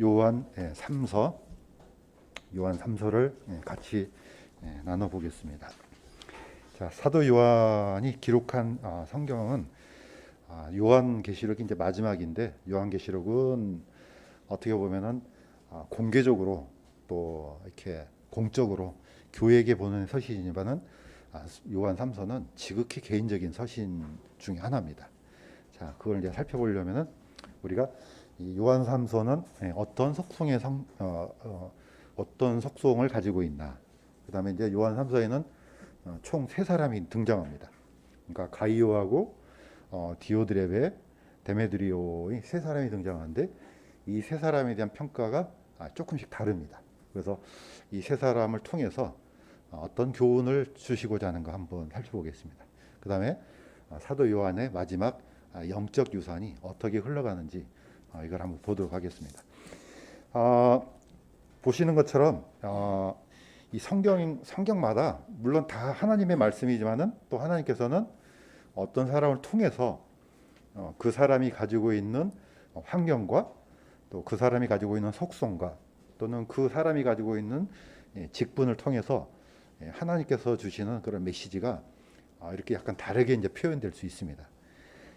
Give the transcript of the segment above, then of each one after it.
요한 3서, 요한 3서를 같이 나눠 보겠습니다. 자, 사도 요한이 기록한 성경은 요한계시록이 이제 마지막인데, 요한계시록은 어떻게 보면은 공개적으로 또 이렇게 공적으로 교회에게 보낸 서신이지만은 요한 3서는 지극히 개인적인 서신 중에 하나입니다. 자, 그걸 이제 살펴보려면은 우리가 이 요한 3서는 어떤 속성의 어떤 속성을 가지고 있나. 그다음에 이제 요한 3서에는 총 세 사람이 등장합니다. 그러니까 가이오하고 디오드레베, 데메드리오의 세 사람이 등장하는데 이 세 사람에 대한 평가가 조금씩 다릅니다. 그래서 이 세 사람을 통해서 어떤 교훈을 주시고자 하는 거 한번 살펴보겠습니다. 그 다음에 사도 요한의 마지막 영적 유산이 어떻게 흘러가는지 이걸 한번 보도록 하겠습니다. 보시는 것처럼 이 성경마다 물론 다 하나님의 말씀이지만은 또 하나님께서는 어떤 사람을 통해서 그 사람이 가지고 있는 환경과 또 그 사람이 가지고 있는 속성과 또는 그 사람이 가지고 있는 직분을 통해서 하나님께서 주시는 그런 메시지가 이렇게 약간 다르게 이제 표현될 수 있습니다.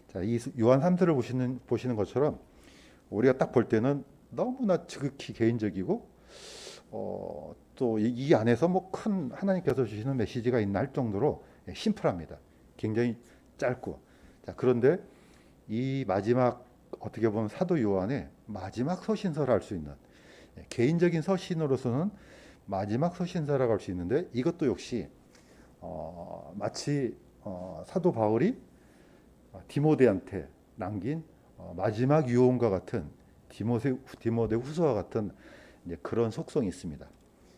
자, 이 요한 3서를 보시는 것처럼 우리가 딱 볼 때는 너무나 지극히 개인적이고 또 이 안에서 뭐 큰 하나님께서 주시는 메시지가 있나 할 정도로 심플합니다. 굉장히 짧고. 자, 그런데 이 마지막 어떻게 보면 사도 요한의 마지막 서신서라 할 수 있는 개인적인 서신으로서는 마지막 서신서라고 할 수 있는데 이것도 역시 마치 사도 바울이 디모데한테 남긴 마지막 유언과 같은 디모데 후서와 같은 이제 그런 속성이 있습니다.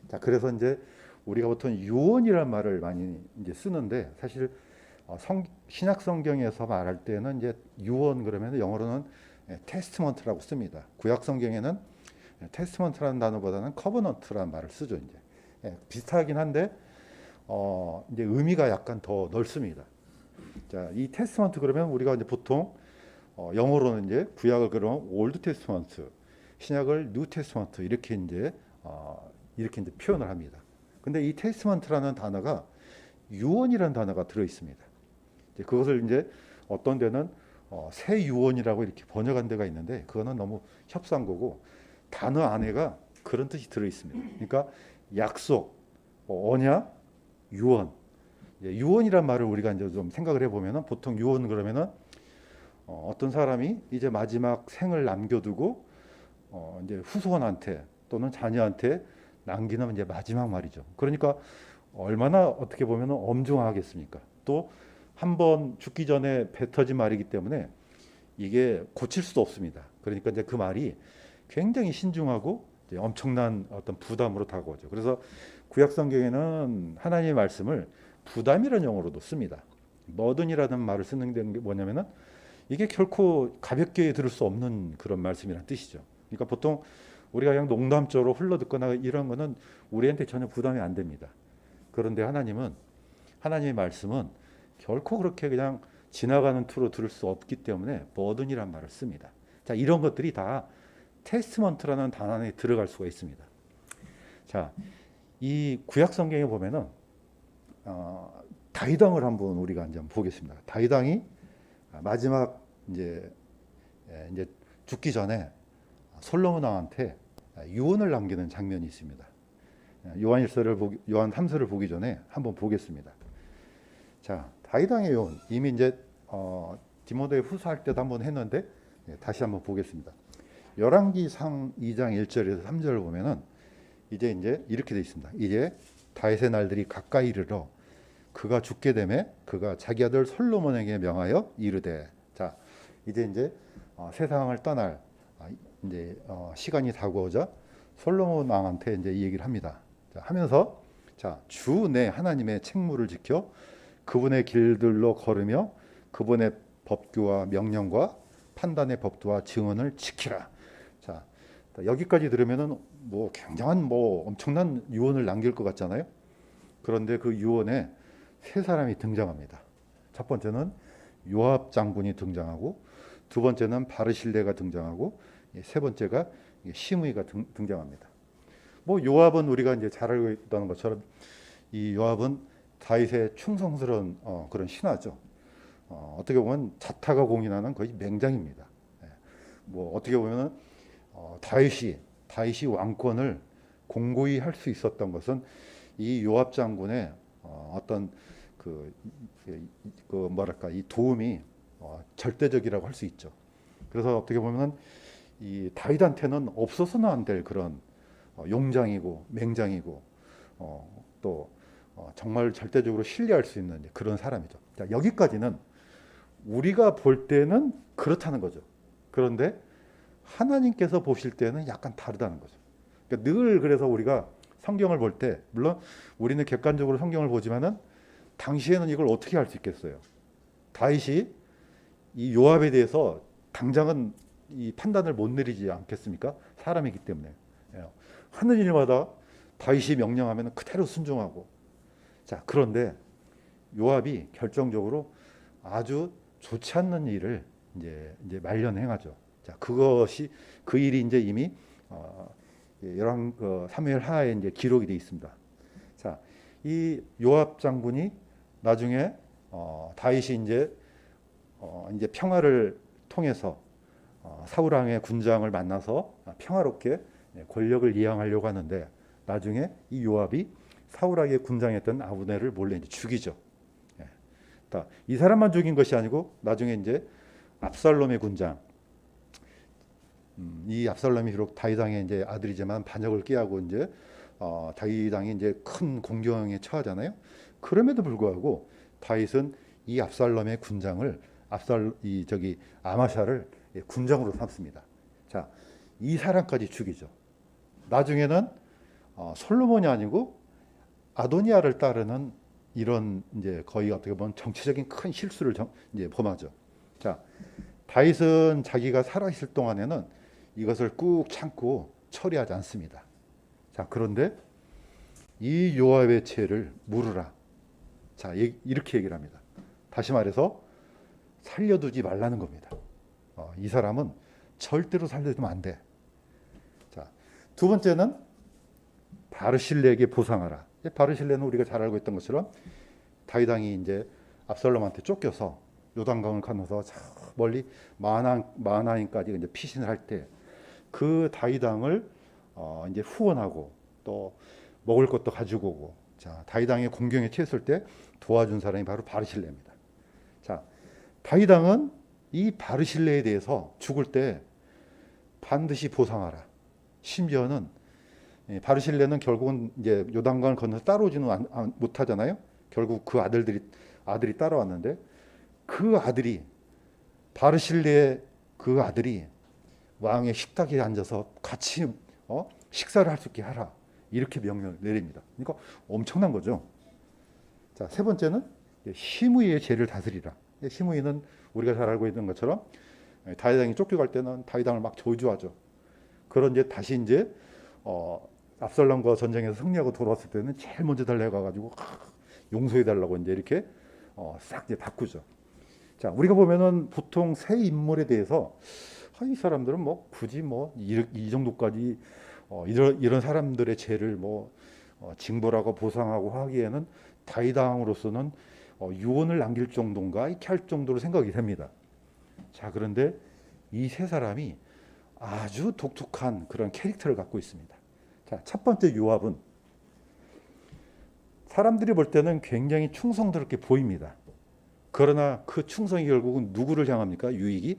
자, 그래서 이제 우리가 보통 유언이란 말을 많이 이제 쓰는데 사실 신약 성경에서 말할 때는 이제 유언 그러면 영어로는 테스트먼트라고 씁니다. 구약 성경에는 테스트먼트라는 단어보다는 커버넌트라는 말을 쓰죠. 이제 비슷하긴 한데 이제 의미가 약간 더 넓습니다. 자, 이 테스트먼트 그러면 우리가 이제 보통 영어로는 이제 구약을 그러면 올드 테스트먼트, 신약을 뉴 테스트먼트 이렇게 이제 표현을 합니다. 근데 이 테스트먼트라는 단어가 유언이라는 단어가 들어 있습니다. 그것을 이제 어떤 데는 새 유언이라고 이렇게 번역한 데가 있는데 그거는 너무 협상고고 단어 안에가 그런 뜻이 들어 있습니다. 그러니까 약속, 언약, 유언. 유언이란 말을 우리가 이제 좀 생각을 해보면은 보통 유언 그러면은 어떤 사람이 이제 마지막 생을 남겨두고 이제 후손한테 또는 자녀한테 남기는 이제 마지막 말이죠. 그러니까 얼마나 어떻게 보면 엄중하겠습니까? 또 한 번 죽기 전에 뱉어진 말이기 때문에 이게 고칠 수도 없습니다. 그러니까 이제 그 말이 굉장히 신중하고 이제 엄청난 어떤 부담으로 다가오죠. 그래서 구약 성경에는 하나님의 말씀을 부담이라는 용어로도 씁니다. 버든이라는 말을 쓰는 게 뭐냐면은 이게 결코 가볍게 들을 수 없는 그런 말씀이라는 뜻이죠. 그러니까 보통 우리가 그냥 농담적으로 흘러듣거나 이런 거는 우리한테 전혀 부담이 안 됩니다. 그런데 하나님의 말씀은 결코 그렇게 그냥 지나가는 투로 들을 수 없기 때문에 버든이란 말을 씁니다. 자, 이런 것들이 다 테스트먼트라는 단어 안에 들어갈 수가 있습니다. 자, 이 구약 성경에 보면은 다윗왕을 한번 우리가 이제 보겠습니다. 다윗왕이 마지막 이제 죽기 전에 솔로몬 왕한테 유언을 남기는 장면이 있습니다. 요한 3서를 보기 전에 한번 보겠습니다. 자, 다윗왕의 유언 이미 이제 디모데 후서할 때도 한번 했는데 다시 한번 보겠습니다. 열왕기상 2장 1절에서 3절을 보면은 이제 이렇게 돼 있습니다. 이제 다윗의 날들이 가까이 이르러 그가 죽게 되매 그가 자기 아들 솔로몬에게 명하여 이르되. 자, 이제 세상을 떠날 이제 시간이 다가오자 솔로몬 왕한테 이제 이 얘기를 합니다. 자, 하면서 자, 주 내 하나님의 책무를 지켜 그분의 길들로 걸으며 그분의 법규와 명령과 판단의 법도와 증언을 지키라. 자, 여기까지 들으면은 뭐 굉장한 뭐 엄청난 유언을 남길 것 같잖아요. 그런데 그 유언에 세 사람이 등장합니다. 첫 번째는 요압 장군이 등장하고 두 번째는 바르실레가 등장하고 세 번째가 시므이가 등장합니다. 뭐 요압은 우리가 이제 잘 알고 있다는 것처럼 이 요압은 다윗의 충성스러운 그런 신하죠. 어떻게 보면 자타가 공인하는 거의 맹장입니다. 예. 뭐 어떻게 보면은 다윗이 왕권을 공고히 할 수 있었던 것은 이 요압 장군의 어떤 그 뭐랄까 이 도움이 절대적이라고 할 수 있죠. 그래서 어떻게 보면은 이 다윗한테는 없어서는 안 될 그런 용장이고 맹장이고 또 정말 절대적으로 신뢰할 수 있는 그런 사람이죠. 자, 여기까지는 우리가 볼 때는 그렇다는 거죠. 그런데 하나님께서 보실 때는 약간 다르다는 거죠. 그러니까 늘 그래서 우리가 성경을 볼 때 물론 우리는 객관적으로 성경을 보지만은 당시에는 이걸 어떻게 할 수 있겠어요? 다윗이 이 요압에 대해서 당장은 이 판단을 못 내리지 않겠습니까? 사람이기 때문에. 하는 일마다 다윗이 명령하면 그대로 순종하고. 자, 그런데 요압이 결정적으로 아주 좋지 않는 일을 이제 말년 행하죠. 자, 그것이 그 일이 이제 이미 열왕 사무엘 하에 이제 기록이 되어 있습니다. 자, 이 요압 장군이 나중에 다윗이 이제 평화를 통해서 사울 왕의 군장을 만나서 평화롭게 권력을 이양하려고 하는데 나중에 이 요압이 사울 왕의 군장이었던 아브넬을 몰래 이제 죽이죠. 이 사람만 죽인 것이 아니고 나중에 이제 압살롬의 군장, 이 압살롬이 비록 다윗 왕의 이제 아들이지만 반역을 꾀하고 이제 다윗 왕이 이제 큰 공경에 처하잖아요. 그럼에도 불구하고 다윗은 이 압살롬의 군장을 아마샤를 군장으로 삼습니다. 자, 이 사람까지 죽이죠. 나중에는 솔로몬이 아니고 아도니아를 따르는 이런 이제 거의 어떻게 보면 정치적인 큰 실수를 이제 범하죠. 자, 다윗은 자기가 살아있을 동안에는 이것을 꾹 참고 처리하지 않습니다. 자, 그런데 이 요압의 죄를 물으라. 자, 이렇게 얘기를 합니다. 다시 말해서 살려두지 말라는 겁니다. 이 사람은 절대로 살려두면 안 돼. 자, 두 번째는 바르실레에게 보상하라. 바르실레는 우리가 잘 알고 있던 것처럼 다윗 왕이 이제 압살롬한테 쫓겨서 요단강을 건너서 저 멀리 마하나임까지 이제 피신을 할 때 그 다윗 왕을 이제 후원하고 또 먹을 것도 가지고 오고, 자, 다윗 왕의 공경에 처했을 때 도와준 사람이 바로 바르실레입니다. 자, 다윗 왕은 이 바르실레에 대해서 죽을 때 반드시 보상하라. 심지어는 바르실레는 결국은 이제 요단강을 건너서 따라오지는 못하잖아요. 결국 그 아들이 따라왔는데 그 아들이 바르실레의 그 아들이 왕의 식탁에 앉아서 같이 식사를 할 수 있게 하라. 이렇게 명령을 내립니다. 그러니까 엄청난 거죠. 자, 세 번째는 시므이의 죄를 다스리라. 시므이는 우리가 잘 알고 있는 것처럼 다윗 왕이 쫓겨갈 때는 다윗 왕을 막 저주하죠. 그런 이제 다시 이제 압살롬과 전쟁에서 승리하고 돌아왔을 때는 제일 먼저 달려가가지고 용서해 달라고 이제 이렇게 싹 이제 바꾸죠. 자, 우리가 보면은 보통 새 인물에 대해서 이 사람들은 뭐 굳이 뭐 이 정도까지 이런 사람들의 죄를 뭐 징벌하고 보상하고 하기에는 다윗 왕으로서는 유언을 남길 정도인가 이렇게 할 정도로 생각이 됩니다. 자, 그런데 이 세 사람이 아주 독특한 그런 캐릭터를 갖고 있습니다. 자, 첫 번째 요압은 사람들이 볼 때는 굉장히 충성스럽게 보입니다. 그러나 그 충성이 결국은 누구를 향합니까? 유익이?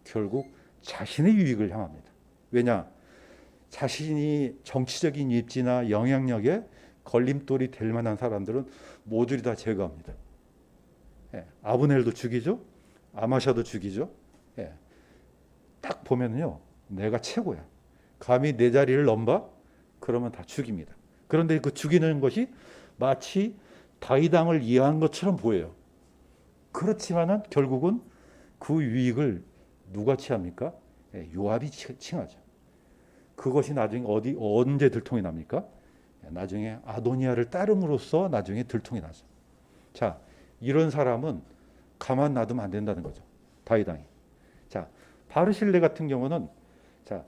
결국 자신의 유익을 향합니다. 왜냐? 자신이 정치적인 입지나 영향력에 걸림돌이 될 만한 사람들은 모조리 다 제거합니다. 아브넬도 죽이죠. 아마샤도 죽이죠. 딱 보면요, 내가 최고야. 감히 내 자리를 넘봐? 그러면 다 죽입니다. 그런데 그 죽이는 것이 마치 다윗 왕을 이해한 것처럼 보여요. 그렇지만은 결국은 그 유익을 누가 취합니까? 요압이 칭하죠. 그것이 나중에 언제 들통이 납니까? 나중에 아도니아를 따름으로써 나중에 들통이 나죠. 자, 이런 사람은 가만 놔두면 안 된다는 거죠. 다윗 왕이. 자, 바르실레 같은 경우는 자,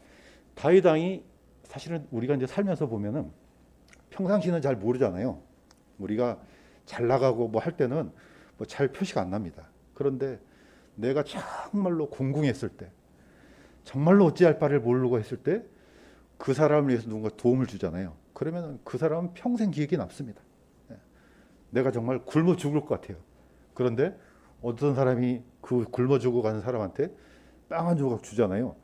다윗왕이 사실은 우리가 이제 살면서 보면은 평상시는 잘 모르잖아요. 우리가 잘 나가고 뭐 할 때는 뭐 잘 표시가 안 납니다. 그런데 내가 정말로 궁궁했을 때, 정말로 어찌할 바를 모르고 했을 때 그 사람을 위해서 누군가 도움을 주잖아요. 그러면 그 사람은 평생 기억이 남습니다. 예. 내가 정말 굶어 죽을 것 같아요. 그런데 어떤 사람이 그 굶어 죽어 가는 사람한테 빵 한 조각 주잖아요.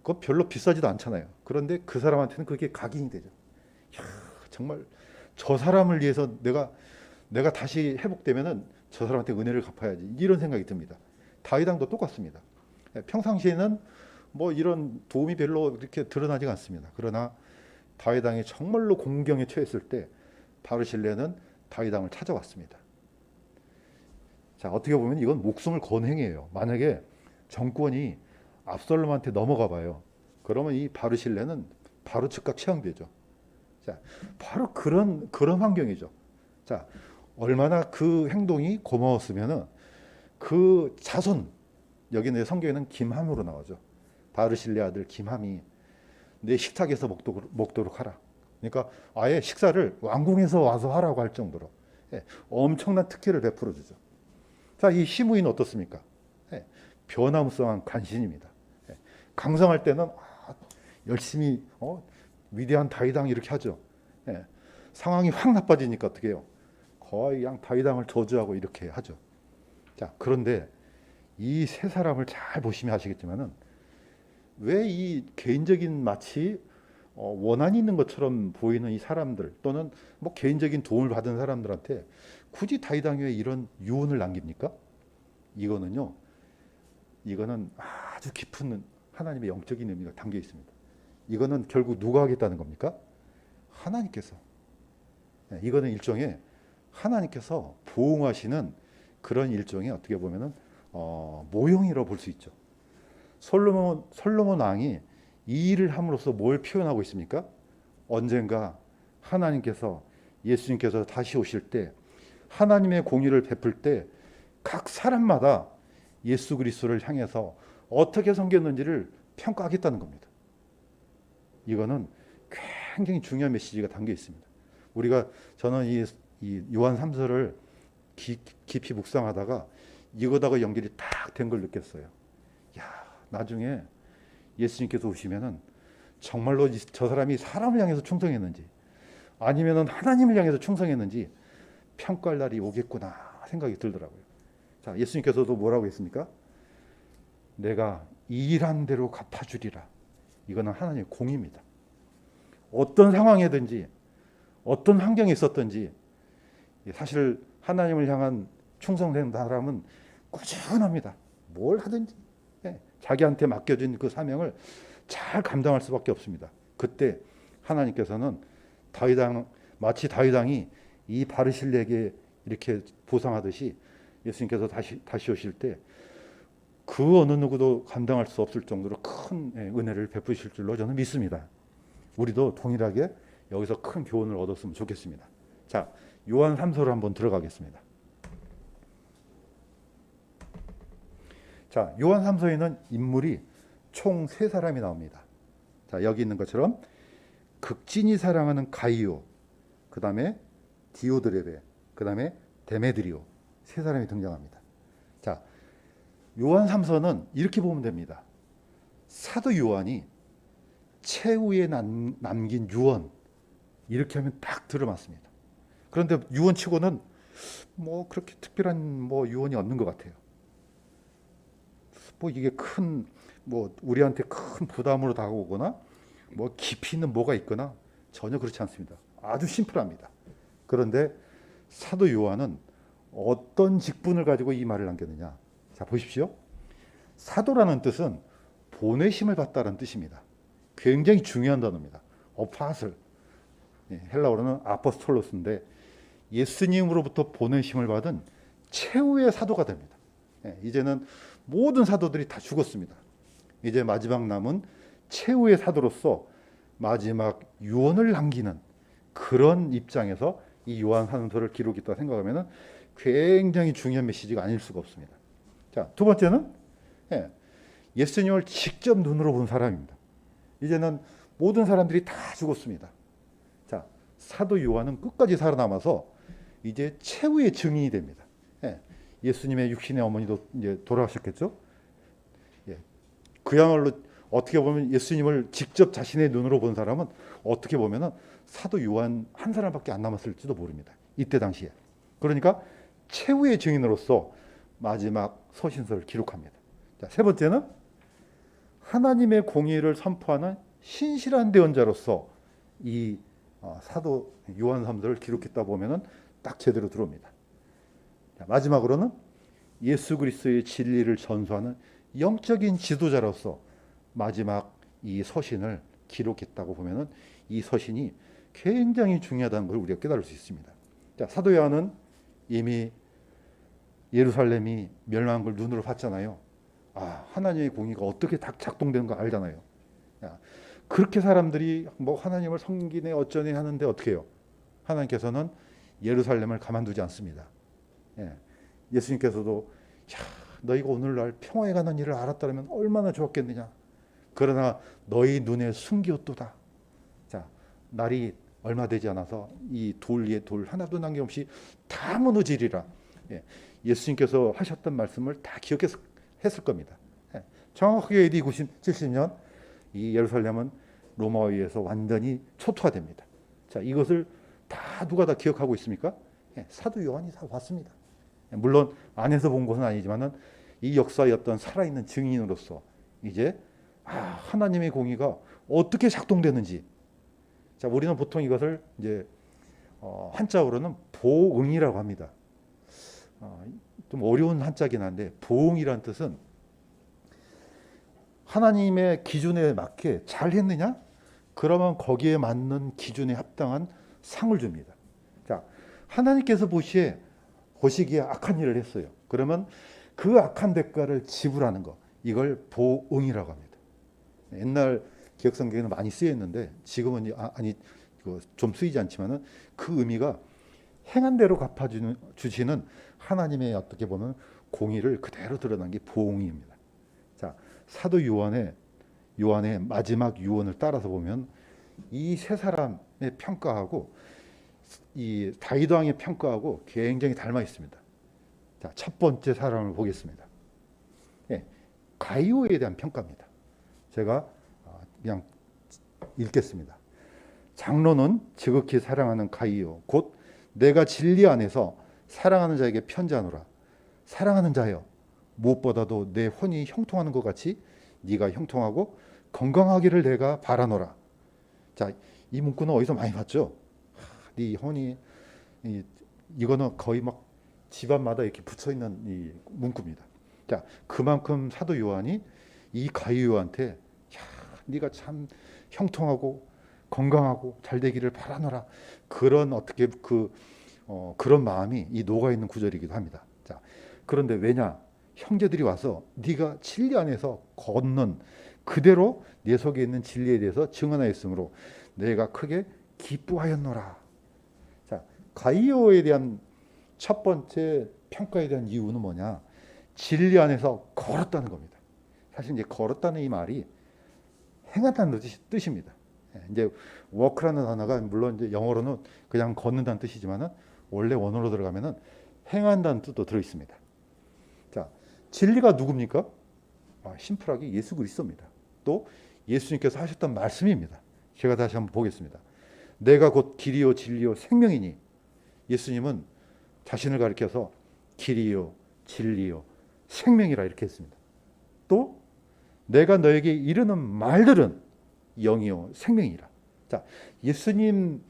그거 별로 비싸지도 않잖아요. 그런데 그 사람한테는 그게 각인이 되죠. 이야, 정말 저 사람을 위해서 내가 다시 회복되면은 저 사람한테 은혜를 갚아야지, 이런 생각이 듭니다. 다윗왕도 똑같습니다. 예, 평상시에는 뭐 이런 도움이 별로 이렇게 드러나지가 않습니다. 그러나 다윗왕이 정말로 공경에 처했을 때 바르실레는 다윗왕을 찾아왔습니다. 자, 어떻게 보면 이건 목숨을 건 행위예요. 만약에 정권이 압살롬한테 넘어가 봐요. 그러면 이 바르실레는 바로 즉각 처형되죠. 자, 바로 그런 환경이죠. 자, 얼마나 그 행동이 고마웠으면은 그 자손, 여기 내 성경에는 김함으로 나오죠. 바르실레 아들 김함이 내 식탁에서 먹도록 하라. 그러니까 아예 식사를 왕궁에서 와서 하라고 할 정도로, 예, 엄청난 특혜를 베풀어 주죠. 자, 이 시므이는 어떻습니까? 예, 변화무쌍한 간신입니다. 예, 강성할 때는 열심히 위대한 다윗왕 이렇게 하죠. 예, 상황이 확 나빠지니까 어떻게 해요? 거의 그냥 다윗왕을 저주하고 이렇게 하죠. 자, 그런데 이 세 사람을 잘 보시면 아시겠지만은 왜 이 개인적인 마치 원한이 있는 것처럼 보이는 이 사람들, 또는 뭐 개인적인 도움을 받은 사람들한테 굳이 다윗왕이 왜 이런 유언을 남깁니까? 이거는 아주 깊은 하나님의 영적인 의미가 담겨 있습니다. 이거는 결국 누가 하겠다는 겁니까? 하나님께서. 이거는 일종의 하나님께서 보응하시는 그런 일종의, 어떻게 보면은 모형이라고 볼 수 있죠. 솔로몬 왕이 이 일을 함으로써 뭘 표현하고 있습니까? 언젠가 하나님께서, 예수님께서 다시 오실 때 하나님의 공의를 베풀 때 각 사람마다 예수 그리스도를 향해서 어떻게 섬겼는지를 평가하겠다는 겁니다. 이거는 굉장히 중요한 메시지가 담겨 있습니다. 저는 이 요한 3서를 깊이 묵상하다가 이거다가 연결이 딱 된 걸 느꼈어요. 야, 나중에 예수님께서 오시면은 정말로 저 사람이 사람을 향해서 충성했는지 아니면은 하나님을 향해서 충성했는지 평가할 날이 오겠구나 생각이 들더라고요. 자, 예수님께서도 뭐라고 했습니까? 내가 일한 대로 갚아주리라. 이거는 하나님의 공의입니다. 어떤 상황이든지 어떤 환경에 있었든지 사실 하나님을 향한 충성된 사람은 꾸준합니다. 뭘 하든지 자기한테 맡겨진 그 사명을 잘 감당할 수밖에 없습니다. 그때 하나님께서는 마치 다윗왕이 이 바르실레에게 이렇게 보상하듯이 예수님께서 다시 오실 때 그 어느 누구도 감당할 수 없을 정도로 큰 은혜를 베푸실 줄로 저는 믿습니다. 우리도 동일하게 여기서 큰 교훈을 얻었으면 좋겠습니다. 자, 요한 3서로 한번 들어가겠습니다. 자, 요한 3서에는 인물이 총 3사람이 나옵니다. 자, 여기 있는 것처럼 극진히 사랑하는 가이오, 그 다음에 디오드레베, 그 다음에 데메드리오, 3사람이 등장합니다. 자, 요한 3서는 이렇게 보면 됩니다. 사도 요한이 최후에 남긴 유언, 이렇게 하면 딱 들어맞습니다. 그런데 유언치고는 뭐 그렇게 특별한 뭐 유언이 없는 것 같아요. 뭐 이게 우리한테 큰 부담으로 다가오거나 뭐 깊이 있는 뭐가 있거나 전혀 그렇지 않습니다. 아주 심플합니다. 그런데 사도 요한은 어떤 직분을 가지고 이 말을 남겼느냐? 자, 보십시오. 사도라는 뜻은 보내심을 받다라는 뜻입니다. 굉장히 중요한 단어입니다. 어파슬, 헬라어로는 아포스톨로스인데 예수님으로부터 보내심을 받은 최후의 사도가 됩니다. 이제는 모든 사도들이 다 죽었습니다. 이제 마지막 남은 최후의 사도로서 마지막 유언을 남기는 그런 입장에서 이 요한 3서를 기록했다 생각하면 굉장히 중요한 메시지가 아닐 수가 없습니다. 자, 두 번째는 예수님을 직접 눈으로 본 사람입니다. 이제는 모든 사람들이 다 죽었습니다. 자, 사도 요한은 끝까지 살아남아서 이제 최후의 증인이 됩니다. 예, 예수님의 육신의 어머니도 이제 돌아가셨겠죠. 예, 그야말로 어떻게 보면 예수님을 직접 자신의 눈으로 본 사람은 어떻게 보면은 사도 요한 한 사람밖에 안 남았을지도 모릅니다. 이때 당시에. 그러니까 최후의 증인으로서 마지막 서신서를 기록합니다. 자, 세 번째는 하나님의 공의를 선포하는 신실한 대언자로서 이 사도 요한 사도를 기록했다 보면은 딱 제대로 들어옵니다. 자, 마지막으로는 예수 그리스도의 진리를 전수하는 영적인 지도자로서 마지막 이 서신을 기록했다고 보면은 이 서신이 굉장히 중요하다는 걸 우리가 깨달을 수 있습니다. 자, 사도 요한은 이미 예루살렘이 멸망한 걸 눈으로 봤잖아요. 하나님의 공의가 어떻게 작동되는 거 알잖아요. 야, 그렇게 사람들이 뭐 하나님을 섬기네 어쩌네 하는데 어떻게 해요? 하나님께서는 예루살렘을 가만두지 않습니다. 예, 예수님께서도 너희가 오늘날 평화에 관한 일을 알았다면 얼마나 좋았겠느냐. 그러나 너희 눈에 숨기었도다. 자, 날이 얼마 되지 않아서 이 돌 위에 돌 하나도 남김없이 다 무너지리라. 예, 예수님께서 하셨던 말씀을 다 기억했을 겁니다. 예, 정확하게 AD 70년 이 예루살렘은 로마에 의해서 완전히 초토화됩니다. 자, 이것을 다 누가 다 기억하고 있습니까? 예, 사도 요한이 다 봤습니다. 예, 물론 안에서 본 것은 아니지만은 이 역사의 어떤 살아있는 증인으로서 이제 하나님의 공의가 어떻게 작동되는지. 자, 우리는 보통 이것을 이제 한자어로는 보응이라고 합니다. 좀 어려운 한자긴 한데 보응이란 뜻은 하나님의 기준에 맞게 잘 했느냐? 그러면 거기에 맞는 기준에 합당한 상을 줍니다. 자, 하나님께서 보시기에 악한 일을 했어요. 그러면 그 악한 대가를 지불하는 거, 이걸 보응이라고 합니다. 옛날 개혁성경에는 많이 쓰였는데 지금은 좀 쓰이지 않지만은 그 의미가 행한 대로 갚아주시는 하나님의 어떻게 보면 공의를 그대로 드러난 게 보응입니다. 자, 사도 요한의 마지막 유언을 따라서 보면 이 세 사람의 평가하고 이 다윗 왕의 평가하고 굉장히 닮아 있습니다. 자, 첫 번째 사람을 보겠습니다. 예, 가이오에 대한 평가입니다. 제가 그냥 읽겠습니다. 장로는 지극히 사랑하는 가이오 곧 내가 진리 안에서 사랑하는 자에게 편지하노라. 사랑하는 자여, 무엇보다도 내 혼이 형통하는 것 같이 네가 형통하고 건강하기를 내가 바라노라. 자, 이 문구는 어디서 많이 봤죠? 네 혼이 이거는 거의 막 집안마다 이렇게 붙여 있는 이 문구입니다. 자, 그만큼 사도 요한이 이 가이오한테 네가 참 형통하고 건강하고 잘 되기를 바라노라. 그런 어떻게 그런 마음이 이 녹아 있는 구절이기도 합니다. 자, 그런데 왜냐? 형제들이 와서 네가 진리 안에서 걷는 그대로 내 속에 있는 진리에 대해서 증언하였으므로 내가 크게 기뻐하였노라. 자, 가이오에 대한 첫 번째 평가에 대한 이유는 뭐냐? 진리 안에서 걸었다는 겁니다. 사실 이제 걸었다는 이 말이 행한다는 뜻입니다. 이제 워크라는 단어가 물론 이제 영어로는 그냥 걷는다는 뜻이지만은 원래 원어로 들어가면은 행한다는 뜻도 들어 있습니다. 자, 진리가 누굽니까? 심플하게 예수 그리스도입니다. 또 예수님께서 하셨던 말씀입니다. 제가 다시 한번 보겠습니다. 내가 곧 길이요 진리요 생명이니. 예수님은 자신을 가리켜서 길이요 진리요 생명이라 이렇게 했습니다. 또 내가 너에게 이르는 말들은 영이요 생명이라. 자, 예수님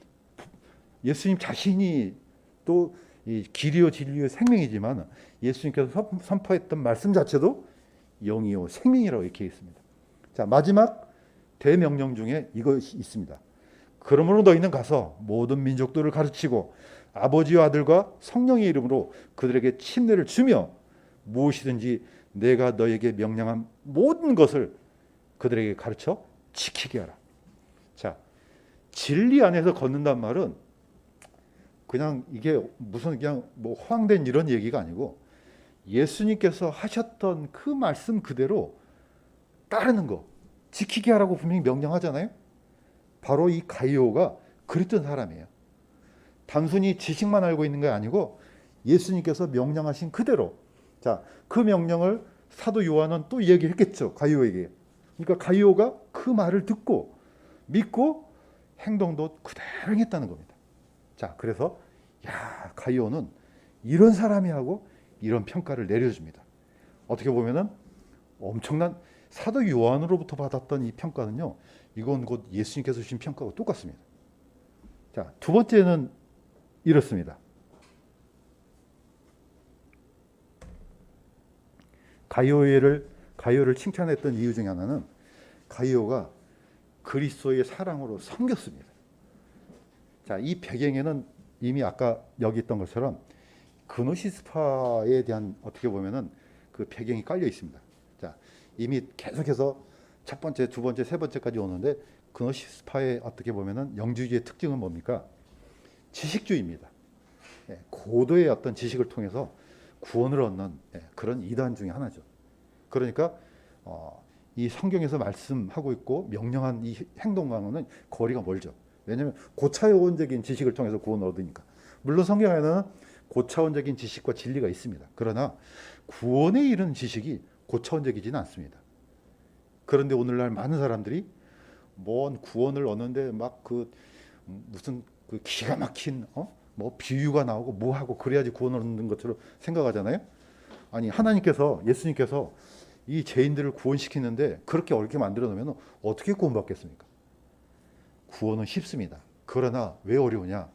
자신이 또 이 길이요 진리요 생명이지만 예수님께서 선포했던 말씀 자체도 영이요 생명이라고 이렇게 있습니다. 자, 마지막 대명령 중에 이것이 있습니다. 그러므로 너희는 가서 모든 민족들을 가르치고 아버지와 아들과 성령의 이름으로 그들에게 침례를 주며 무엇이든지 내가 너에게 명령한 모든 것을 그들에게 가르쳐 지키게 하라. 자, 진리 안에서 걷는단 말은 그냥 이게 무슨 그냥 뭐 허황된 이런 얘기가 아니고 예수님께서 하셨던 그 말씀 그대로 따르는 거. 지키게 하라고 분명히 명령하잖아요. 바로 이 가이오가 그랬던 사람이에요. 단순히 지식만 알고 있는 게 아니고 예수님께서 명령하신 그대로, 자, 그 명령을 사도 요한은 또 얘기했겠죠, 가이오에게. 그러니까 가이오가 그 말을 듣고 믿고 행동도 그대로 했다는 겁니다. 자, 그래서 야, 가이오는 이런 사람이 하고 이런 평가를 내려줍니다. 어떻게 보면은 엄청난 사도 요한으로부터 받았던 이 평가는요, 이건 곧 예수님께서 주신 평가와 똑같습니다. 자, 두 번째는 이렇습니다. 가이오를 칭찬했던 이유 중에 하나는 가이오가 그리스도의 사랑으로 섬겼습니다. 자, 이 배경에는 이미 아까 여기 있던 것처럼 그노시스파에 대한 어떻게 보면은 그 배경이 깔려 있습니다. 자, 이미 계속해서 첫 번째, 두 번째, 세 번째까지 오는데 그노시스파의 어떻게 보면은 영주주의의 특징은 뭡니까? 지식주의입니다. 고도의 어떤 지식을 통해서 구원을 얻는 그런 이단 중에 하나죠. 그러니까 이 성경에서 말씀하고 있고 명령한 이 행동과는 거리가 멀죠. 왜냐하면 고차원적인 지식을 통해서 구원을 얻으니까. 물론 성경에는 고차원적인 지식과 진리가 있습니다. 그러나 구원에 이르는 지식이 고차원적이지는 않습니다. 그런데 오늘날 많은 사람들이 뭔 구원을 얻는데 막 그 무슨 그 기가 막힌 뭐 비유가 나오고 뭐 하고 그래야지 구원을 얻는 것처럼 생각하잖아요. 아니, 하나님께서, 예수님께서 이 죄인들을 구원시키는데 그렇게 어렵게 만들어 놓으면 어떻게 구원받겠습니까? 구원은 쉽습니다. 그러나 왜 어려우냐?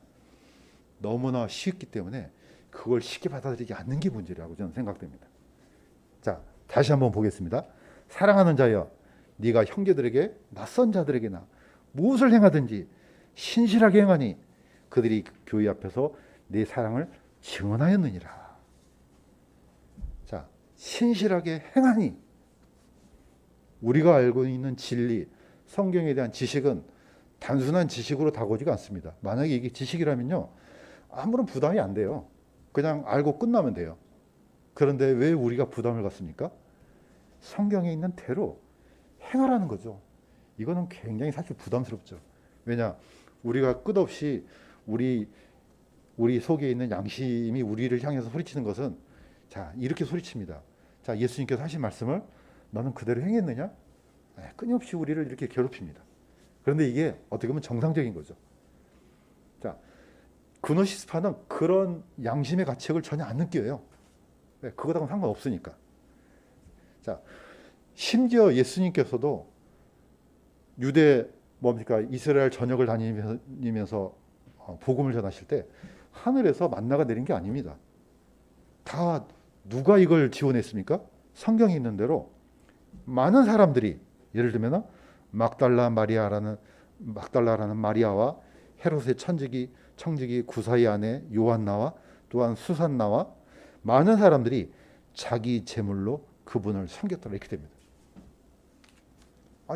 너무나 쉽기 때문에 그걸 쉽게 받아들이지 않는 게 문제라고 저는 생각됩니다. 자, 다시 한번 보겠습니다. 사랑하는 자여, 네가 형제들에게 낯선 자들에게나 무엇을 행하든지 신실하게 행하니 그들이 교회 앞에서 네 사랑을 증언하였느니라. 자, 신실하게 행하니, 우리가 알고 있는 진리, 성경에 대한 지식은 단순한 지식으로 다가오지가 않습니다. 만약에 이게 지식이라면요, 아무런 부담이 안 돼요. 그냥 알고 끝나면 돼요. 그런데 왜 우리가 부담을 갖습니까? 성경에 있는 대로 행하라는 거죠. 이거는 굉장히 사실 부담스럽죠. 왜냐, 우리가 끝없이 우리 속에 있는 양심이 우리를 향해서 소리치는 것은, 자, 이렇게 소리칩니다. 자, 예수님께서 하신 말씀을 너는 그대로 행했느냐? 끊임없이 우리를 이렇게 괴롭힙니다. 그런데 이게 어떻게 보면 정상적인 거죠. 자, 그노시스파는 그런 양심의 가책을 전혀 안 느껴요. 그거하고는 상관없으니까. 자, 심지어 예수님께서도 유대 뭡니까 이스라엘 전역을 다니면서 복음을 전하실 때 하늘에서 만나가 내린 게 아닙니다. 다 누가 이걸 지원했습니까? 성경에 있는 대로 많은 사람들이, 예를 들면 막달라라는 마리아와 헤롯의 청지기 구사의 아내 요한나와 또한 수산나와 많은 사람들이 자기 재물로 그분을 섬겼다, 이렇게 됩니다.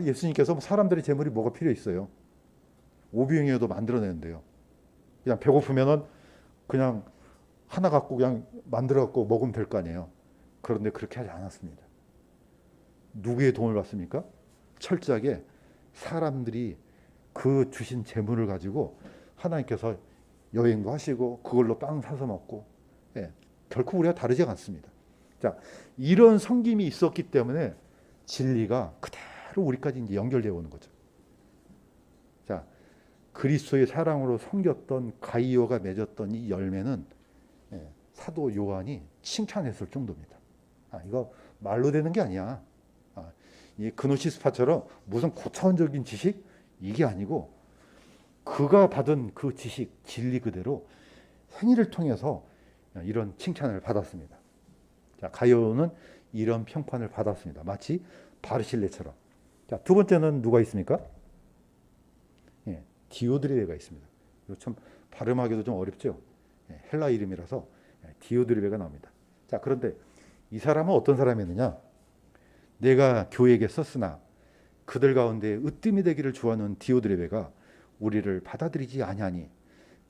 예수님께서 사람들의 재물이 뭐가 필요 있어요? 오병이어도 만들어내는데요. 그냥 배고프면은 그냥 하나 갖고 그냥 만들어 갖고 먹으면 될 거 아니에요. 그런데 그렇게 하지 않았습니다. 누구의 도움을 받습니까? 철저하게 사람들이 그 주신 재물을 가지고 하나님께서 여행도 하시고 그걸로 빵 사서 먹고, 결코 우리가 다르지 않습니다. 자, 이런 섬김이 있었기 때문에 진리가 그대로 우리까지 이제 연결되어 오는 거죠. 자, 그리스도의 사랑으로 섬겼던 가이오가 맺었던 이 열매는 사도 요한이 칭찬했을 정도입니다. 이거 말로 되는 게 아니야. 이 그노시스파처럼 무슨 고차원적인 지식 이게 아니고 그가 받은 그 지식, 진리 그대로 행위를 통해서 이런 칭찬을 받았습니다. 자, 가이오는 이런 평판을 받았습니다. 마치 바르실레처럼. 자, 두 번째는 누가 있습니까? 디오드리베가 있습니다. 이거 참 발음하기도 좀 어렵죠. 헬라 이름이라서 디오드리베가 나옵니다. 자, 그런데 이 사람은 어떤 사람이었느냐? 내가 교회에게 썼으나 그들 가운데 으뜸이 되기를 주하는 디오드리베가 우리를 받아들이지 아니하니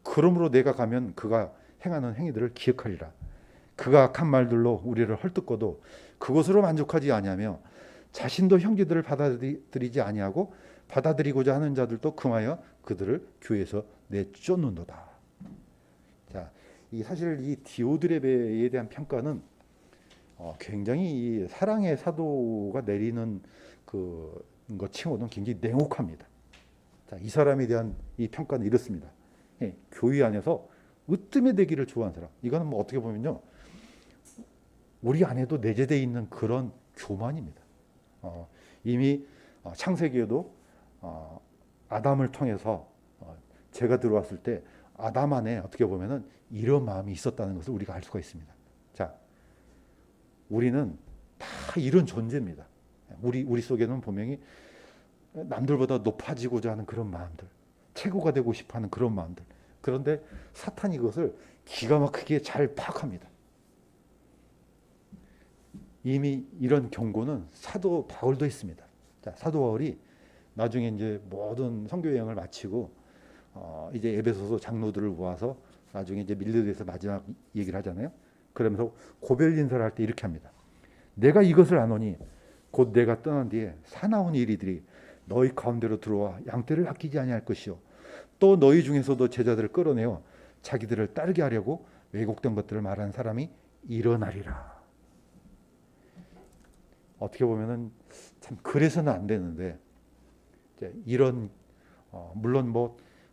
그러므로 내가 가면 그가 행하는 행위들을 기억하리라. 그가 악한 말들로 우리를 헐뜯고도 그것으로 만족하지 아니하며 자신도 형제들을 받아들이지 아니하고 받아들이고자 하는 자들도 금하여 그들을 교회에서 내쫓는도다. 자, 이 사실 이 디오드레베에 대한 평가는 굉장히 이 사랑의 사도가 내리는 것 치고는 굉장히 냉혹합니다. 자, 이 사람에 대한 이 평가는 이렇습니다. 예, 교회 안에서 으뜸의 되기를 좋아하는 사람. 이거는 뭐 어떻게 보면요, 우리 안에도 내재되어 있는 그런 교만입니다. 이미 창세기에도 아담을 통해서 죄가 들어왔을 때 아담 안에 어떻게 보면은 이런 마음이 있었다는 것을 우리가 알 수가 있습니다. 자, 우리는 다 이런 존재입니다. 우리 속에는 분명히 남들보다 높아지고자 하는 그런 마음들, 최고가 되고 싶어하는 그런 마음들. 그런데 사탄이 그것을 기가 막히게 잘 파악합니다. 이미 이런 경고는 사도 바울도 했습니다. 자, 사도 바울이 나중에 이제 모든 선교 여행을 마치고 이제 에베소서 장로들을 모아서 나중에 이제 밀레도에서 마지막 얘기를 하잖아요. 그러면서 고별 인사를 할 때 이렇게 합니다. 내가 이것을 아노니 곧 내가 떠난 뒤에 사나운 이리들이 너희 가운데로 들어와 양떼를 아끼지 아니할 것이요 또 너희 중에서도 제자들을 끌어내어 자기들을 따르게 하려고 왜곡된 것들을 말하는 사람이 일어나리라. 어떻게 보면은 참 그래서는 안 되는데 이제 이런 물론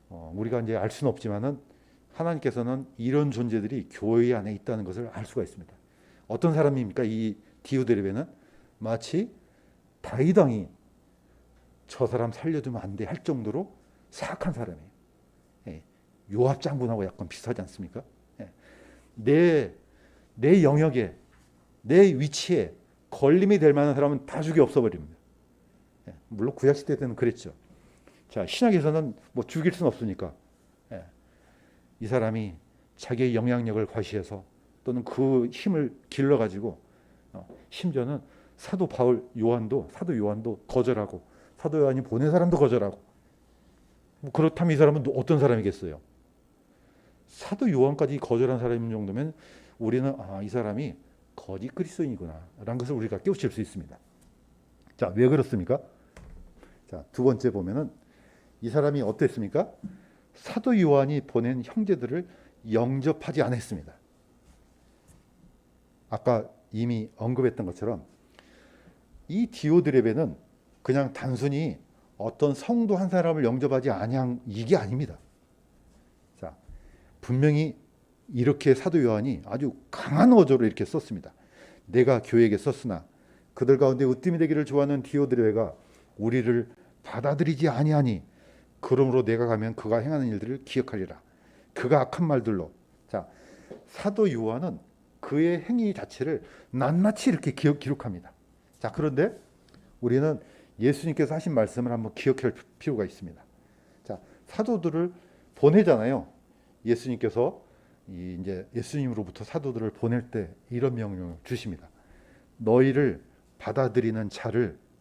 우리가 이제 알 수는 없지만은 하나님께서는 이런 존재들이 교회 안에 있다는 것을 알 수가 있습니다. 어떤 사람입니까? 이 디오드레베는 마치 다윗 왕이 저 사람 살려두면 안 돼 할 정도로 사악한 사람이에요. 예, 요압 장군하고 약간 비슷하지 않습니까? 예, 내 영역에 내 위치에 걸림이 될 만한 사람은 다 죽여 없애버립니다. 예, 물론 구약시대 때는 그랬죠. 자, 신약에서는 뭐 죽일 수는 없으니까 이 사람이 자기의 영향력을 과시해서 또는 그 힘을 길러가지고 심지어는 사도 요한도 거절하고 사도 요한이 보낸 사람도 거절하고 그렇다면 이 사람은 어떤 사람이겠어요? 사도 요한까지 거절한 사람인 정도면 우리는 이 사람이 거짓 그리스도인이구나 라는 것을 우리가 깨우칠 수 있습니다. 자, 왜 그렇습니까? 자, 두 번째 보면은 이 사람이 어땠습니까? 사도 요한이 보낸 형제들을 영접하지 않았습니다. 아까 이미 언급했던 것처럼 이 디오드레베는 그냥 단순히 어떤 성도 한 사람을 영접하지 아니한 이게 아닙니다. 자, 분명히 이렇게 사도 요한이 아주 강한 어조로 이렇게 썼습니다. 내가 교회에게 썼으나 그들 가운데 으뜸이 되기를 좋아하는 디오드레베가 우리를 받아들이지 아니하니 그러므로 내가 가면 그가 행하는 일들을 기억하리라. 그가 악한 말들로. 자, 사도 요한은 그의 행위 자체를 낱낱이 이렇게 기록합니다. 자, 그런데 우리는 예수님께서 하신 말씀을 한번 기억할 필요가 있습니다. 자, 사도들을 보내잖아요. 예수님께서 이제 예수님으로부터 사도들을 보낼 때 이런 명령을 주십니다. 너희를 받아들이는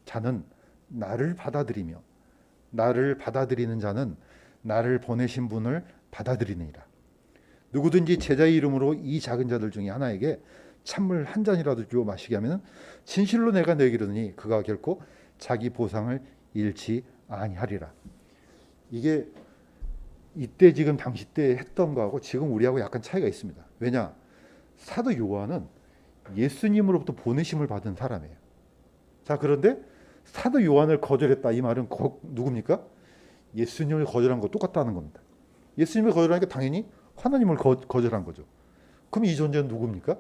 자는 나를 받아들이며 나를 받아들이는 자는 나를 보내신 분을 받아들이느니라. 누구든지 제자의 이름으로 이 작은 자들 중에 하나에게 찬물 한 잔이라도 주어 마시게 하면 진실로 내가 너에게 이르노니 그가 결코 자기 보상을 잃지 아니하리라. 이게 이때 지금 당시 때 했던 거하고 지금 우리하고 약간 차이가 있습니다. 왜냐? 사도 요한은 예수님으로부터 보내심을 받은 사람이에요. 자, 그런데 사도 요한을 거절했다 이 말은 누굽니까? 예수님을 거절한 거 똑같다는 겁니다. 예수님을 거절하니까 당연히 하나님을 거절한 거죠. 그럼 이 존재는 누굽니까?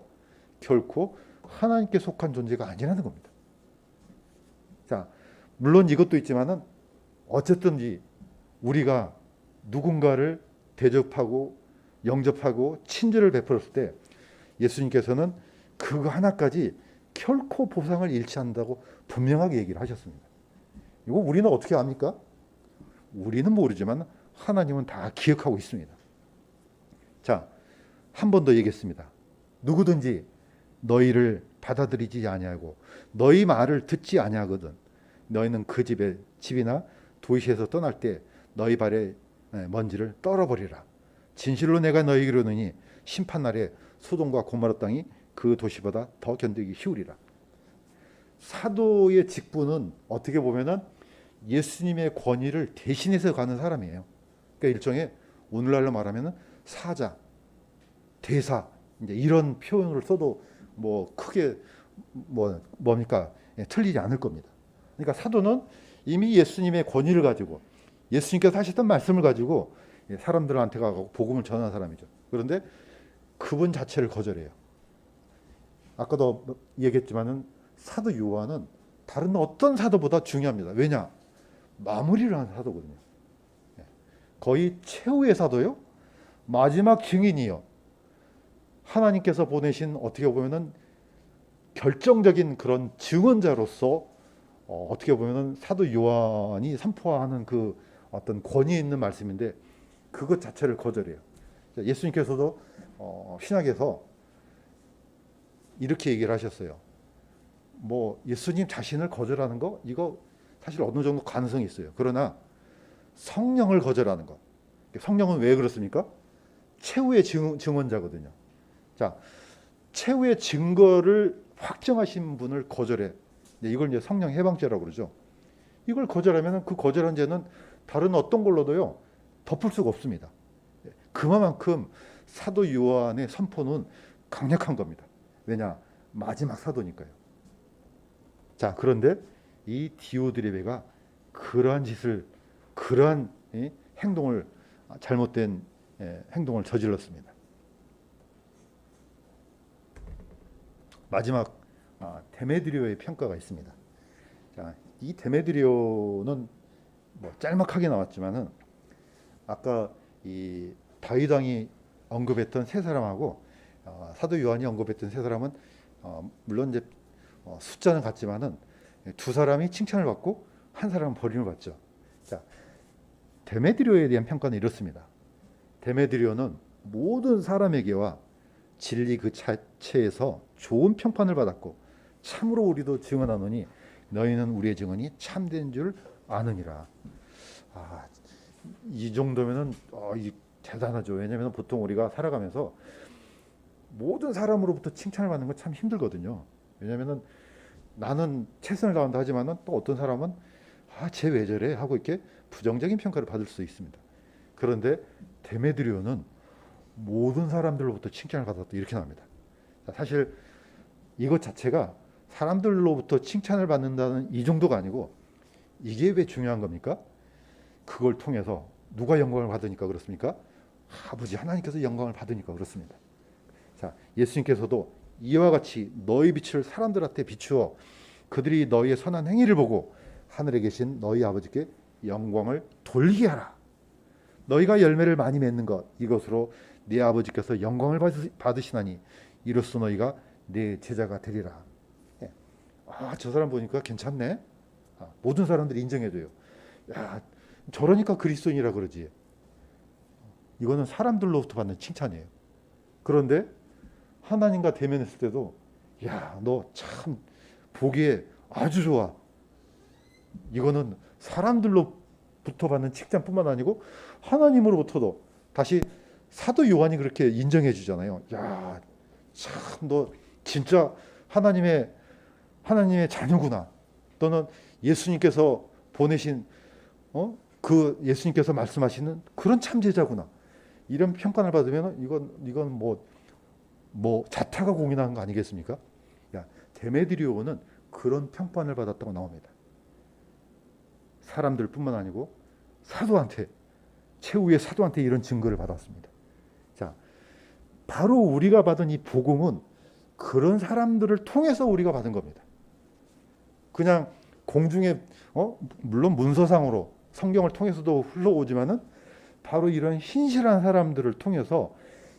결코 하나님께 속한 존재가 아니라는 겁니다. 자, 물론 이것도 있지만은 어쨌든지 우리가 누군가를 대접하고 영접하고 친절을 베풀었을 때 예수님께서는 그거 하나까지 결코 보상을 잃지 않는다고 분명하게 얘기를 하셨습니다. 이거 우리는 어떻게 압니까? 우리는 모르지만 하나님은 다 기억하고 있습니다. 자, 한 번 더 얘기했습니다. 누구든지 너희를 받아들이지 아니하고 너희 말을 듣지 아니하거든 너희는 그 집이나 도시에서 떠날 때 너희 발에 먼지를 떨어버리라. 진실로 내가 너희에게 이르노니 심판날에 소돔과 고모라 땅이 그 도시보다 더 견디기 쉬우리라. 사도의 직분은 어떻게 보면은 예수님의 권위를 대신해서 가는 사람이에요. 그러니까 일종의 오늘날로 말하면은 사자, 대사 이제 이런 표현을 써도 뭐 크게 뭡니까 틀리지 않을 겁니다. 그러니까 사도는 이미 예수님의 권위를 가지고 예수님께서 하셨던 말씀을 가지고 사람들한테 가고 복음을 전하는 사람이죠. 그런데 그분 자체를 거절해요. 아까도 얘기했지만은 사도 요한은 다른 어떤 사도보다 중요합니다. 왜냐? 마무리를 하는 사도거든요. 거의 최후의 사도요. 마지막 증인이요. 하나님께서 보내신 어떻게 보면은 결정적인 그런 증언자로서 어떻게 보면은 사도 요한이 선포하는 그 어떤 권위 있는 말씀인데 그것 자체를 거절해요. 예수님께서도 신약에서 이렇게 얘기를 하셨어요. 뭐 예수님 자신을 거절하는 거 이거 사실 어느 정도 가능성이 있어요. 그러나 성령을 거절하는 것. 성령은 왜 그렇습니까? 최후의 증언자거든요. 자, 최후의 증거를 확정하신 분을 거절해. 이걸 이제 성령 해방죄라고 그러죠. 이걸 거절하면 그 거절한 죄는 다른 어떤 걸로도요 덮을 수가 없습니다. 그만큼 사도 요한의 선포는 강력한 겁니다. 왜냐? 마지막 사도니까요. 자, 그런데 이 디오드레베가 그러한 행동을 잘못된 행동을 저질렀습니다. 마지막 데메드리오의 평가가 있습니다. 자, 이 데메드리오는 뭐 짤막하게 나왔지만은 아까 이 다윗 왕이 언급했던 세 사람하고 사도 요한이 언급했던 세 사람은 물론 이제 숫자는 같지만은 두 사람이 칭찬을 받고 한 사람은 버림을 받죠. 자, 데메드리오에 대한 평가는 이렇습니다. 데메드리오는 모든 사람에게와 진리 그 자체에서 좋은 평판을 받았고 참으로 우리도 증언하노니 너희는 우리의 증언이 참된 줄 아느니라. 이 정도면은 대단하죠. 왜냐하면 보통 우리가 살아가면서 모든 사람으로부터 칭찬을 받는 건 참 힘들거든요. 왜냐하면은 나는 최선을 다한다 하지만은 또 어떤 사람은 쟤 왜 저래 하고 이렇게 부정적인 평가를 받을 수 있습니다. 그런데 데메드리오는 모든 사람들로부터 칭찬을 받았다 이렇게 나옵니다. 사실 이것 자체가 사람들로부터 칭찬을 받는다는 이 정도가 아니고 이게 왜 중요한 겁니까? 그걸 통해서 누가 영광을 받으니까 그렇습니까? 아버지 하나님께서 영광을 받으니까 그렇습니다. 자, 예수님께서도 이와 같이 너희 빛을 사람들한테 비추어 그들이 너희의 선한 행위를 보고 하늘에 계신 너희 아버지께 영광을 돌리게 하라. 너희가 열매를 많이 맺는 것 이것으로 네 아버지께서 영광을 받으시나니 이로써 너희가 내 제자가 되리라. 저 사람 보니까 괜찮네. 모든 사람들이 인정해줘요. 야, 저러니까 그리스도인이라 그러지. 이거는 사람들로부터 받는 칭찬이에요. 그런데 하나님과 대면했을 때도 야, 너 참 보기에 아주 좋아. 이거는 사람들로부터 받는 칭찬뿐만 아니고 하나님으로부터도 다시 사도 요한이 그렇게 인정해 주잖아요. 야, 참 너 진짜 하나님의 자녀구나. 너는 예수님께서 보내신 그 예수님께서 말씀하시는 그런 참제자구나. 이런 평가를 받으면 이건 뭐 자타가 공인한 거 아니겠습니까? 야, 데메드리오는 그런 평판을 받았다고 나옵니다. 사람들뿐만 아니고 사도한테 최후의 사도한테 이런 증거를 받았습니다. 자, 바로 우리가 받은 이 복음은 그런 사람들을 통해서 우리가 받은 겁니다. 그냥 공중에 물론 문서상으로 성경을 통해서도 흘러오지만은 바로 이런 신실한 사람들을 통해서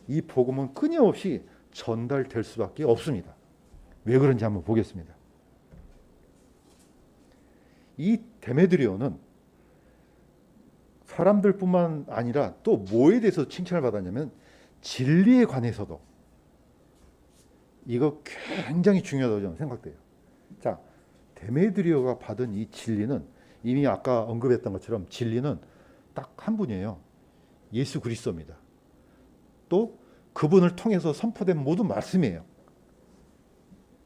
이 복음은 끊임없이 전달될 수밖에 없습니다. 왜 그런지 한번 보겠습니다. 이 데메드리오는 사람들뿐만 아니라 또 뭐에 대해서 칭찬을 받았냐면 진리에 관해서도 이거 굉장히 중요하다고 저는 생각돼요. 자, 데메드리오가 받은 이 진리는 이미 아까 언급했던 것처럼 진리는 딱 한 분이에요. 예수 그리스도입니다. 또 그분을 통해서 선포된 모든 말씀이에요.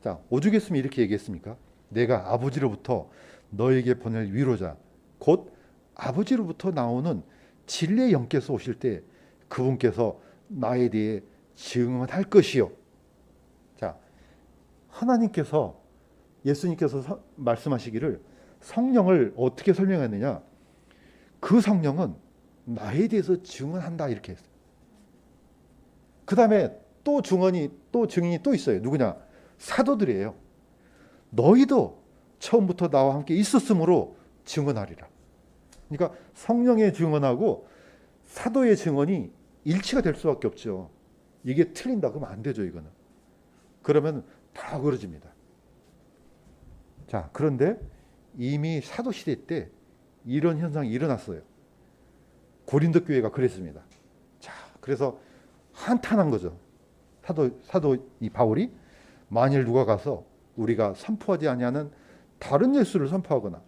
자, 오죽했으면 이렇게 얘기했습니까? 내가 아버지로부터 너에게 보낼 위로자 곧 아버지로부터 나오는 진리의 영께서 오실 때 그분께서 나에 대해 증언할 것이요. 자, 하나님께서 예수님께서 말씀하시기를 성령을 어떻게 설명했느냐? 그 성령은 나에 대해서 증언한다 이렇게 했어요. 그 다음에 또 증인이 또 있어요. 누구냐? 사도들이에요. 너희도 처음부터 나와 함께 있었으므로 증언하리라. 그러니까 성령의 증언하고 사도의 증언이 일치가 될 수밖에 없죠. 이게 틀린다 그러면 안 되죠. 이거는. 그러면 다 그러집니다. 자, 그런데 이미 사도 시대 때 이런 현상이 일어났어요. 고린도 교회가 그랬습니다. 자, 그래서 한탄한 거죠. 사도 이 바울이 만일 누가 가서 우리가 선포하지 아니하는 다른 예수를 선포하거나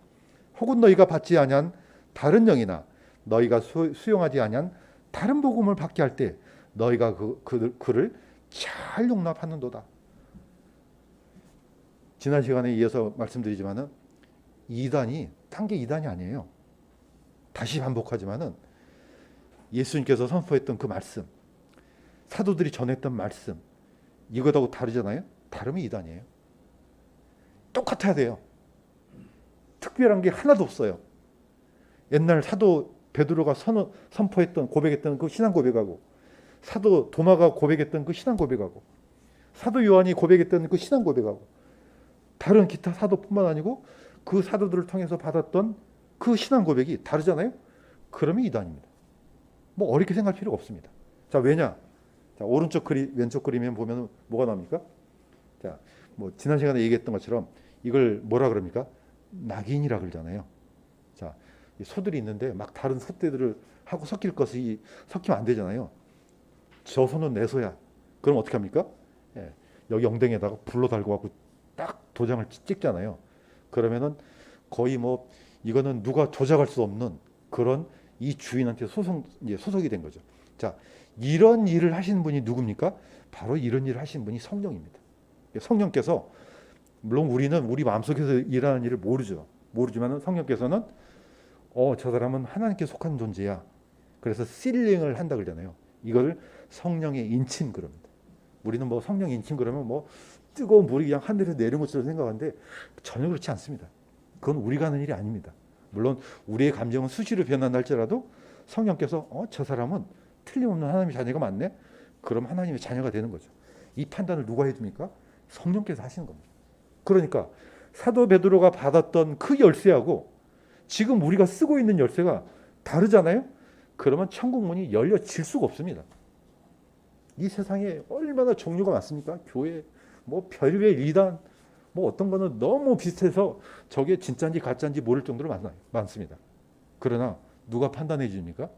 혹은 너희가 받지 아니한 다른 영이나 너희가 수용하지 아니한 다른 복음을 받게 할 때 너희가 그를 잘 용납하는도다. 지난 시간에 이어서 말씀드리지만은 이단이 딴 게 이단이 아니에요. 다시 반복하지만은 예수님께서 선포했던 그 말씀, 사도들이 전했던 말씀 이것하고 다르잖아요. 다름이 이단이에요. 똑같아야 돼요. 특별한 게 하나도 없어요. 옛날 사도 베드로가 선포했던 고백했던 그 신앙 고백하고 사도 도마가 고백했던 그 신앙 고백하고 사도 요한이 고백했던 그 신앙 고백하고 다른 기타 사도뿐만 아니고 그 사도들을 통해서 받았던 그 신앙 고백이 다르잖아요. 그러면 이단입니다. 뭐 어렵게 생각할 필요가 없습니다. 자, 왜냐? 자, 오른쪽 그림, 왼쪽 그림에 보면 뭐가 나옵니까? 자, 뭐 지난 시간에 얘기했던 것처럼 이걸 뭐라 그럽니까? 낙인이라 그러잖아요. 자, 소들이 있는데 막 다른 소떼들을 하고 섞일 것이 섞이면 안 되잖아요. 저 소는 내 소야. 그럼 어떻게 합니까? 예, 여기 엉덩이에다가 불로 달고 갖고 딱 도장을 찍잖아요. 그러면은 거의 뭐 이거는 누가 조작할 수 없는 그런 이 주인한테 소속이 된 거죠. 자, 이런 일을 하신 분이 누굽니까? 바로 이런 일을 하신 분이 성령입니다. 성령께서 물론 우리는 우리 마음속에서 일하는 일을 모르지만은 성령께서는 저 사람은 하나님께 속한 존재야. 그래서 실링을 한다 그러잖아요. 이걸 성령의 인침 그럽니다. 우리는 뭐 성령 인침 그러면 뭐 뜨거운 물이 그냥 하늘에서 내린 것처럼 생각하는데 전혀 그렇지 않습니다. 그건 우리가 하는 일이 아닙니다. 물론 우리의 감정은 수시로 변한다 할지라도 성령께서 저 사람은 틀림없는 하나님의 자녀가 맞네? 그럼 하나님의 자녀가 되는 거죠. 이 판단을 누가 해줍니까? 성령께서 하시는 겁니다. 그러니까 사도 베드로가 받았던 그 열쇠하고 지금 우리가 쓰고 있는 열쇠가 다르잖아요. 그러면 천국 문이 열려질 수가 없습니다. 이 세상에 얼마나 종류가 많습니까? 교회, 뭐 별별 이단, 뭐 어떤 거는 너무 비슷해서 저게 진짜인지 가짜인지 모를 정도로 많습니다. 그러나 누가 판단해 줍니까?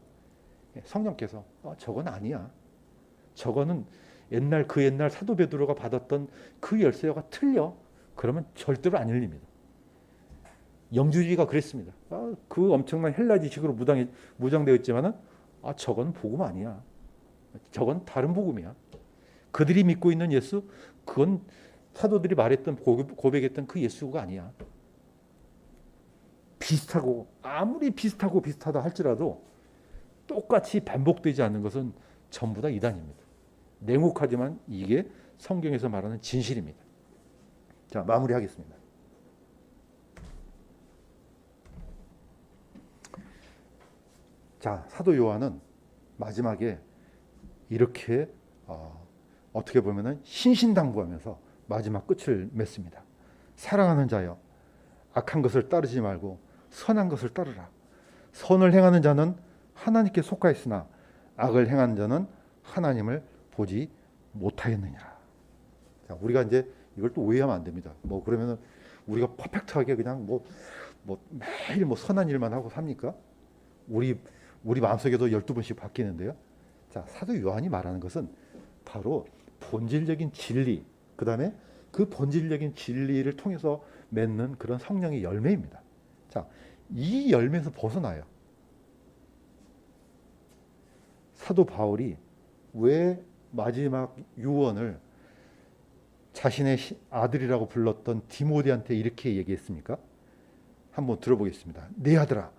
성령께서 저건 아니야. 저거는 그 옛날 사도 베드로가 받았던 그 열쇠가 틀려. 그러면 절대로 안 열립니다. 영주주의가 그랬습니다. 그 엄청난 헬라 지식으로 무장되어 있지만은 저건 복음 아니야. 저건 다른 복음이야. 그들이 믿고 있는 예수, 그건 사도들이 말했던 고백했던 그 예수가 아니야. 비슷하고 아무리 비슷하다 할지라도 똑같이 반복되지 않는 것은 전부 다 이단입니다. 냉혹하지만 이게 성경에서 말하는 진실입니다. 자, 마무리하겠습니다. 자, 사도 요한은 마지막에 이렇게 어떻게 보면은 신신당부하면서 마지막 끝을 맺습니다. 사랑하는 자여, 악한 것을 따르지 말고 선한 것을 따르라. 선을 행하는 자는 하나님께 속하였으나 악을 행하는 자는 하나님을 보지 못하였느니라. 자, 우리가 이제 이걸 또 오해하면 안 됩니다. 뭐 그러면은 우리가 퍼펙트하게 그냥 뭐 매일 뭐 선한 일만 하고 삽니까? 우리 마음속에도 12번씩 바뀌는데요. 자, 사도 요한이 말하는 것은 바로 본질적인 진리, 그 다음에 그 본질적인 진리를 통해서 맺는 그런 성령의 열매입니다. 자, 이 열매에서 벗어나요. 사도 바울이 왜 마지막 유언을 자신의 아들이라고 불렀던 디모데한테 이렇게 얘기했습니까? 한번 들어보겠습니다. 내 아들아,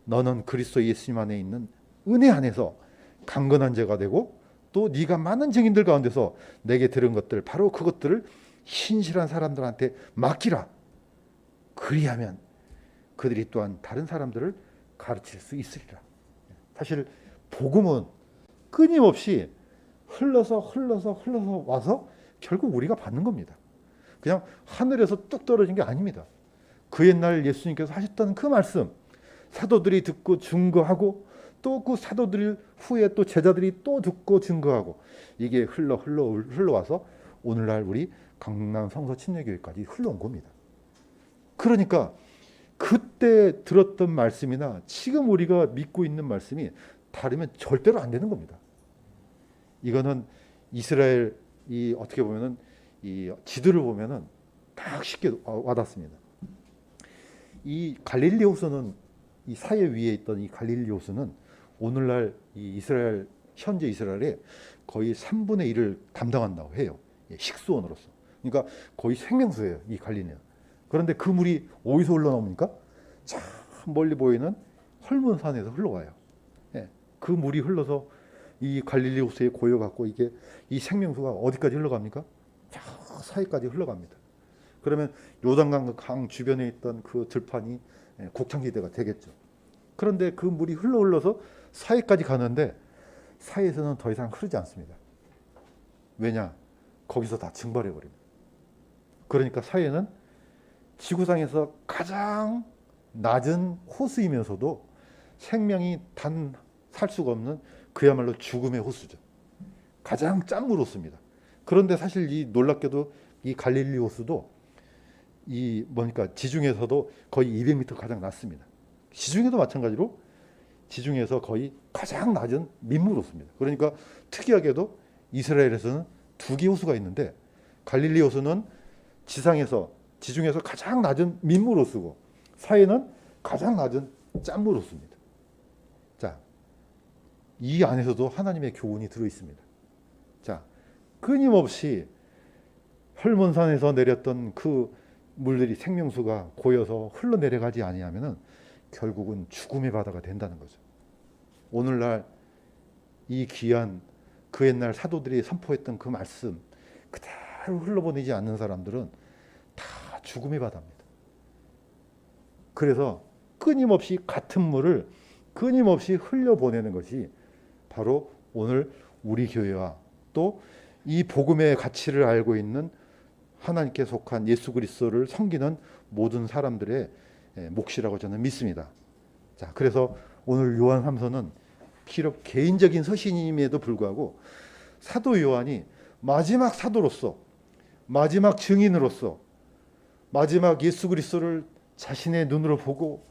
너는 그리스도 예수님 안에 있는 은혜 안에서 강건한 자가 되고 또 네가 많은 증인들 가운데서 내게 들은 것들, 바로 그것들을 신실한 사람들한테 맡기라. 그리하면 그들이 또한 다른 사람들을 가르칠 수 있으리라. 사실 복음은 끊임없이 흘러서 와서 결국 우리가 받는 겁니다. 그냥 하늘에서 뚝 떨어진 게 아닙니다. 그 옛날 예수님께서 하셨던 그 말씀, 사도들이 듣고 증거하고 또 그 사도들 후에 또 제자들이 또 듣고 증거하고, 이게 흘러와서 오늘날 우리 강남 성서 침례교회까지 흘러온 겁니다. 그러니까 그때 들었던 말씀이나 지금 우리가 믿고 있는 말씀이 다르면 절대로 안 되는 겁니다. 이거는 이스라엘 어떻게 보면은 이 지도를 보면은 딱 쉽게 와닿습니다. 이 갈릴리 호수는, 이 사해 위에 있던 이 갈릴리 호수는 오늘날 이 이스라엘, 현재 이스라엘의 거의 3분의 1을 담당한다고 해요. 식수원으로서. 그러니까 거의 생명수예요, 이 갈릴리는. 그런데 그 물이 어디서 흘러나옵니까? 저 멀리 보이는 헐몬산에서 흘러와요. 그 물이 흘러서 이 갈릴리 호수에 고여갖고 이게 이 생명수가 어디까지 흘러갑니까? 저 사이까지 흘러갑니다. 그러면 요단강 강 주변에 있던 그 들판이 곡창지대가 되겠죠. 그런데 그 물이 흘러서 사해까지 가는데 사해에서는 더 이상 흐르지 않습니다. 왜냐? 거기서 다 증발해 버립니다. 그러니까 사해는 지구상에서 가장 낮은 호수이면서도 생명이 단 살 수가 없는 그야말로 죽음의 호수죠. 가장 짠물 호수입니다. 그런데 사실 이 놀랍게도 이 갈릴리 호수도 이 뭐니까 지중해에서도 거의 200m 가장 낮습니다. 지중해도 마찬가지로 지중해에서 거의 가장 낮은 민물 호수입니다. 그러니까 특이하게도 이스라엘에서는 두 개 호수가 있는데 갈릴리 호수는 지중해에서 가장 낮은 민물 호수고 사해는 가장 낮은 짠물 호수입니다. 자, 이 안에서도 하나님의 교훈이 들어 있습니다. 자, 끊임없이 헐몬산에서 내렸던 그 물들이 생명수가 고여서 흘러내려가지 아니하면은 결국은 죽음의 바다가 된다는 거죠. 오늘날 이 귀한 그 옛날 사도들이 선포했던 그 말씀 그대로 흘러보내지 않는 사람들은 다 죽음의 바다입니다. 그래서 끊임없이 같은 물을 끊임없이 흘려보내는 것이 바로 오늘 우리 교회와 또 이 복음의 가치를 알고 있는 하나님께 속한 예수 그리스도를 섬기는 모든 사람들의 몫이라고 저는 믿습니다. 자, 그래서 오늘 요한 3서는 비록 개인적인 서신임에도 불구하고 사도 요한이 마지막 사도로서, 마지막 증인으로서, 마지막 예수 그리스도를 자신의 눈으로 보고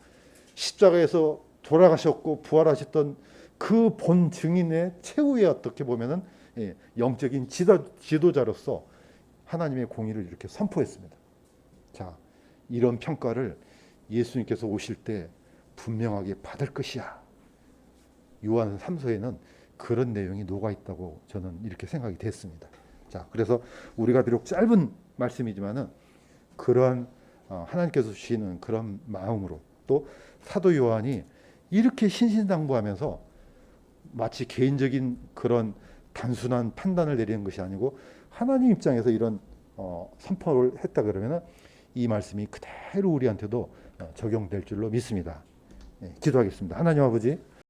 십자가에서 돌아가셨고 부활하셨던 그 본 증인의 최후의 어떻게 보면은 영적인 지도자로서 하나님의 공의를 이렇게 선포했습니다. 자, 이런 평가를 예수님께서 오실 때 분명하게 받을 것이야. 요한 3서에는 그런 내용이 녹아 있다고 저는 이렇게 생각이 됐습니다. 자, 그래서 우리가 비록 짧은 말씀이지만은 그러한 하나님께서 주시는 그런 마음으로 또 사도 요한이 이렇게 신신당부하면서 마치 개인적인 그런 단순한 판단을 내리는 것이 아니고 하나님 입장에서 이런 선포를 했다 그러면은 이 말씀이 그대로 우리한테도 적용될 줄로 믿습니다. 기도하겠습니다. 하나님 아버지,